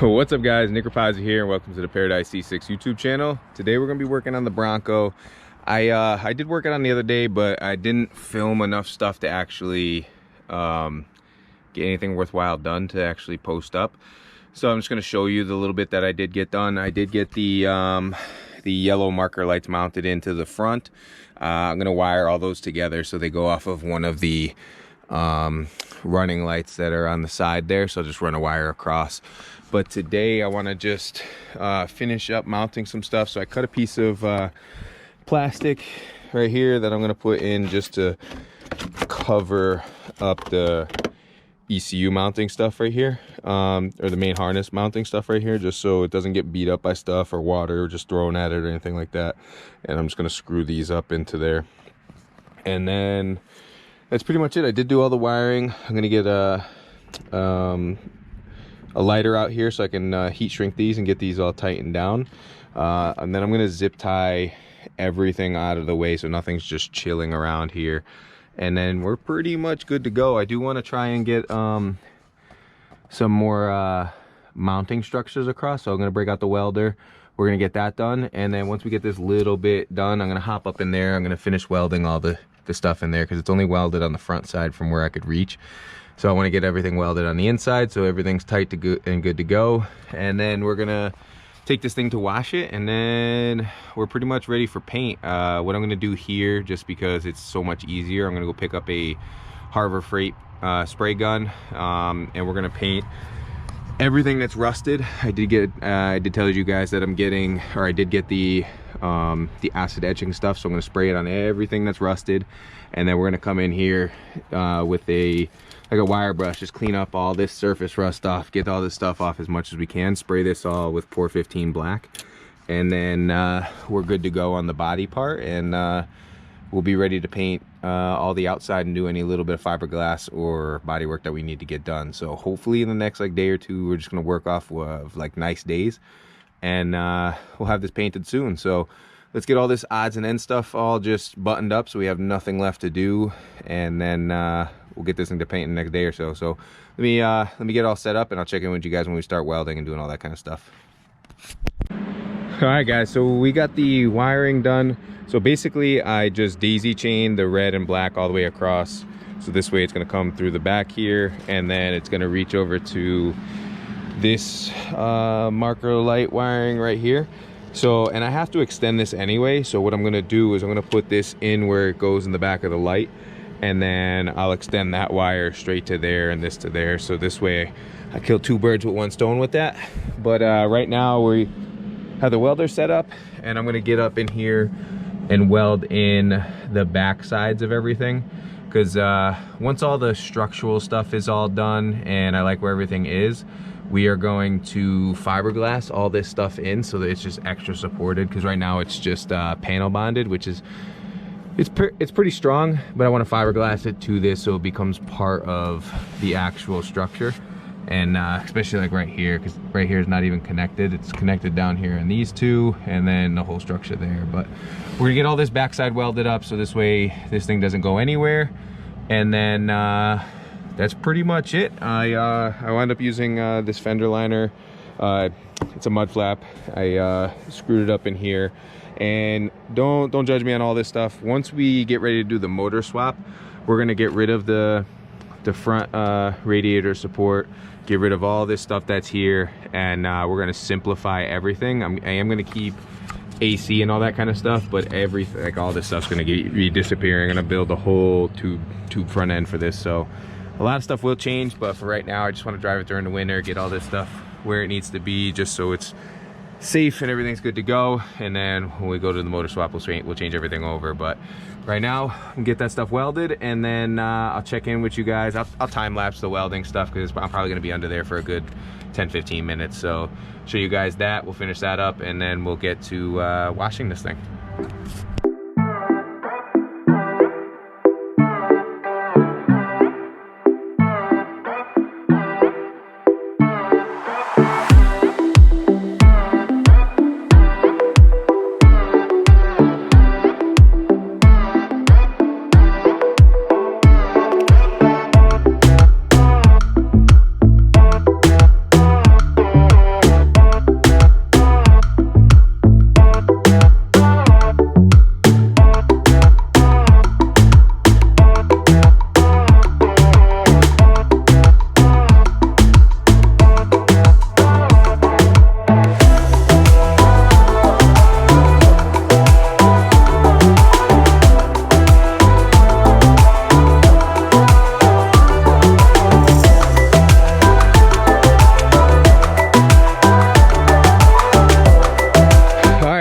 What's up guys, Nick Rapazzi here and welcome to the Paradise C6 YouTube channel. Today we're going to be working on the Bronco. I did work it on the other day, but I didn't film enough stuff to actually get anything worthwhile done to actually post up. So I'm just going to show you the little bit that I did get done. I did get the yellow marker lights mounted into the front. I'm going to wire all those together so they go off of one of the running lights that are on the side there, so I'll just run a wire across. But today I want to just finish up mounting some stuff. So I cut a piece of plastic right here that I'm going to put in just to cover up the ECU mounting stuff right here, or the main harness mounting stuff right here, just so it doesn't get beat up by stuff or water or just thrown at it or anything like that. And I'm just going to screw these up into there, and then that's pretty much it. I did do all the wiring. I'm going to get a lighter out here so I can heat shrink these and get these all tightened down, and then I'm going to zip tie everything out of the way so nothing's just chilling around here, and then we're pretty much good to go. I do want to try and get some more mounting structures across, so I'm going to break out the welder. We're going to get that done, and then once we get this little bit done, I'm going to hop up in there. I'm going to finish welding all the stuff in there because it's only welded on the front side from where I could reach. So I want to get everything welded on the inside so everything's tight to good and good to go. And then we're gonna take this thing to wash it, and then we're pretty much ready for paint. What I'm gonna do here, just because it's so much easier, I'm gonna go pick up a Harbor Freight spray gun, and we're gonna paint everything that's rusted. I did tell you guys that I'm getting, or I did get the acid etching stuff, so I'm gonna spray it on everything that's rusted, and then we're gonna come in here with a wire brush, just clean up all this surface rust off, get all this stuff off as much as we can, spray this all with Pour 15 black, and then we're good to go on the body part, and we'll be ready to paint all the outside and do any little bit of fiberglass or body work that we need to get done. So hopefully in the next day or two, we're just gonna work off of nice days, and we'll have this painted soon. So let's get all this odds and ends stuff all just buttoned up so we have nothing left to do, and then we'll get this thing to paint in the next day or so. So let me get all set up, and I'll check in with you guys when we start welding and doing all that kind of stuff. All right guys, so we got the wiring done. So basically I just daisy chained the red and black all the way across, so this way it's going to come through the back here, and then it's going to reach over to this marker light wiring right here. So, and I have to extend this anyway, so what I'm going to do is I'm going to put this in where it goes in the back of the light, and then I'll extend that wire straight to there and this to there, so this way I kill two birds with one stone with that. But right now we have the welder set up, and I'm going to get up in here and weld in the back sides of everything, because once all the structural stuff is all done and I like where everything is, we are going to fiberglass all this stuff in so that it's just extra supported, because right now it's just panel bonded, which is it's pretty strong, but I want to fiberglass it to this so it becomes part of the actual structure. And especially like right here, because right here is not even connected. It's connected down here in these two, and then the whole structure there. But we're gonna get all this backside welded up so this way this thing doesn't go anywhere. And then that's pretty much it. I wound up using this fender liner. It's a mud flap. I screwed it up in here, and don't judge me on all this stuff. Once we get ready to do the motor swap, we're gonna get rid of the front radiator support, get rid of all this stuff that's here, and we're gonna simplify everything. I am gonna keep AC and all that kind of stuff, but everything, like all this stuff's gonna be disappearing. I'm gonna build a whole tube front end for this, so a lot of stuff will change, but for right now I just want to drive it during the winter, get all this stuff where it needs to be, just so it's safe and everything's good to go. And then when we go to the motor swap, we'll change everything over. But right now we'll get that stuff welded, and then I'll check in with you guys. I'll time lapse the welding stuff because I'm probably going to be under there for a good 10-15 minutes, so show you guys that. We'll finish that up, and then we'll get to washing this thing.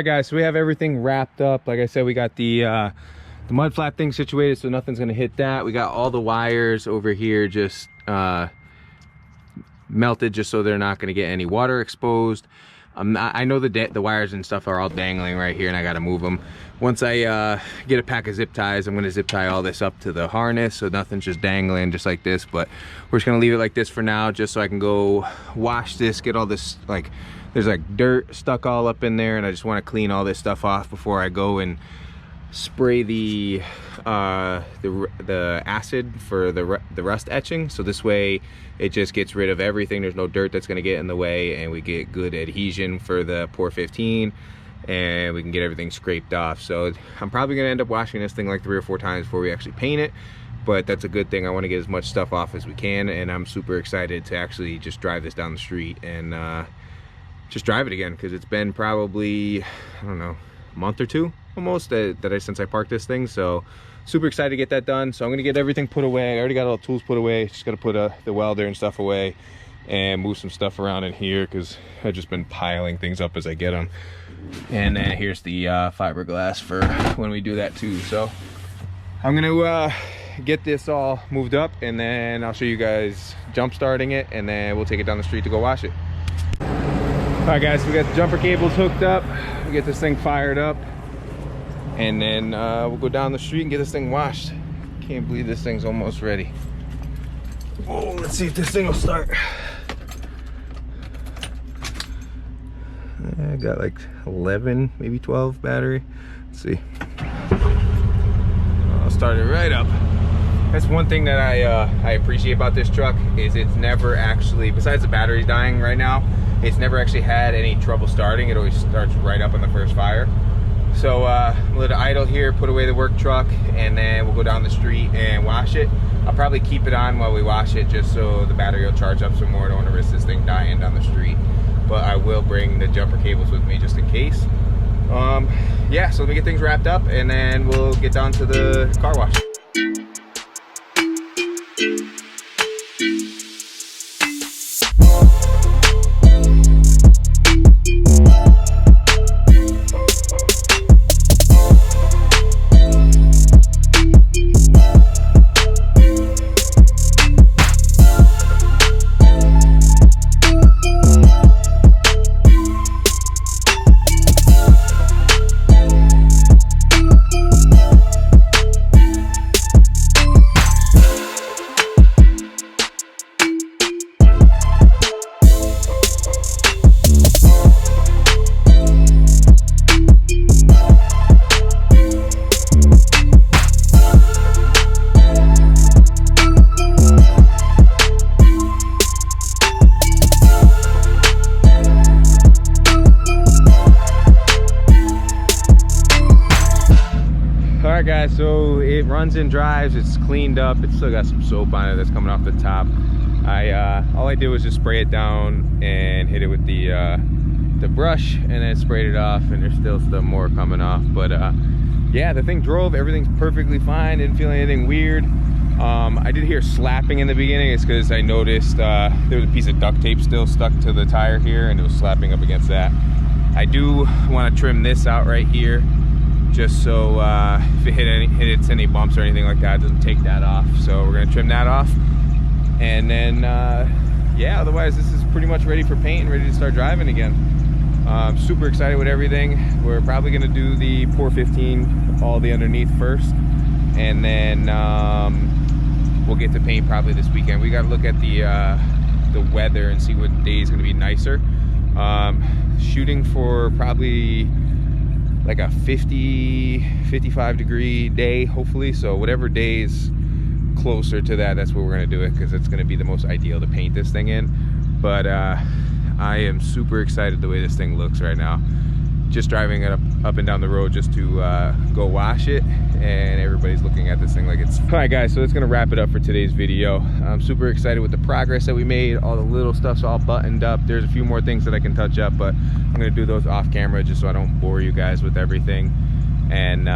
right, guys, so we have everything wrapped up. Like I said, we got the mud flap thing situated, so nothing's gonna hit that. We got all the wires over here just melted, just so they're not gonna get any water exposed. I know the wires and stuff are all dangling right here, and I gotta move them. Once I get a pack of zip ties, I'm gonna zip tie all this up to the harness so nothing's just dangling just like this. But we're just gonna leave it like this for now, just so I can go wash this, get all this, like, there's like dirt stuck all up in there, and I just want to clean all this stuff off before I go and spray the acid for the rust etching. So this way it just gets rid of everything. There's no dirt that's going to get in the way, and we get good adhesion for the Pour 15, and we can get everything scraped off. So I'm probably going to end up washing this thing like 3 or 4 times before we actually paint it, but that's a good thing. I want to get as much stuff off as we can, and I'm super excited to actually just drive this down the street and just drive it again, because it's been probably, I don't know, a month or 2 almost since I parked this thing. So super excited to get that done. So I'm gonna get everything put away. I already got all the tools put away, just gotta put the welder and stuff away and move some stuff around in here, because I've just been piling things up as I get them. And then here's the fiberglass for when we do that too. So I'm gonna get this all moved up, and then I'll show you guys jump starting it, and then we'll take it down the street to go wash it. All right, guys, we got the jumper cables hooked up. We get this thing fired up, and then we'll go down the street and get this thing washed. Can't believe this thing's almost ready. Oh, let's see if this thing will start. I got like 11, maybe 12 battery. Let's see. I'll start it right up. That's one thing that I appreciate about this truck, is it's never actually, besides the batteries dying right now, it's never actually had any trouble starting. It always starts right up on the first fire. So we'll let it idle here, put away the work truck, and then we'll go down the street and wash it. I'll probably keep it on while we wash it, just so the battery will charge up some more. I don't want to risk this thing dying down the street, but I will bring the jumper cables with me just in case. Yeah, so let me get things wrapped up, and then we'll get down to the car wash. Guys, so it runs and drives, it's cleaned up, it's still got some soap on it that's coming off the top. All I did was just spray it down and hit it with the brush, and then sprayed it off, and there's still some more coming off. But yeah, the thing drove, everything's perfectly fine, didn't feel anything weird. I did hear slapping in the beginning. It's because I noticed there was a piece of duct tape still stuck to the tire here, and it was slapping up against that. I do want to trim this out right here, just so if it hits any bumps or anything like that, it doesn't take that off. So we're gonna trim that off, and then yeah, otherwise this is pretty much ready for paint and ready to start driving again. I'm super excited with everything. We're probably gonna do the Pour 15, all the underneath first, and then we'll get to paint probably this weekend. We gotta look at the weather and see what day is gonna be nicer. Shooting for probably like a 50-55 degree day, hopefully. So whatever day is closer to that, that's where we're gonna do it, because it's gonna be the most ideal to paint this thing in. But I am super excited the way this thing looks right now. Just driving it up and down the road just to go wash it, and everybody's looking at this thing like it's... All right, guys, so that's gonna wrap it up for today's video. I'm super excited with the progress that we made. All the little stuff's all buttoned up. There's a few more things that I can touch up, but I'm gonna do those off camera just so I don't bore you guys with everything, and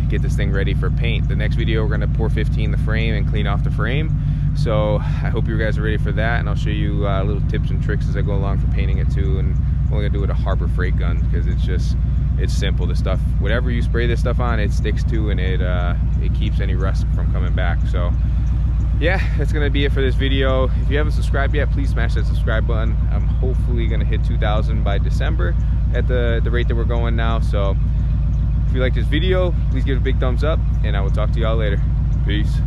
get this thing ready for paint. The next video, we're gonna Pour 15 the frame and clean off the frame. So I hope you guys are ready for that, and I'll show you little tips and tricks as I go along for painting it too. And I'm only gonna do it with a Harbor Freight gun, because it's just it's simple. The stuff, whatever you spray this stuff on, it sticks to, and it keeps any rust from coming back. So yeah, that's gonna be it for this video. If you haven't subscribed yet, please smash that subscribe button. I'm hopefully gonna hit 2,000 by December at the rate that we're going now. So if you like this video, please give it a big thumbs up, and I will talk to y'all later. Peace.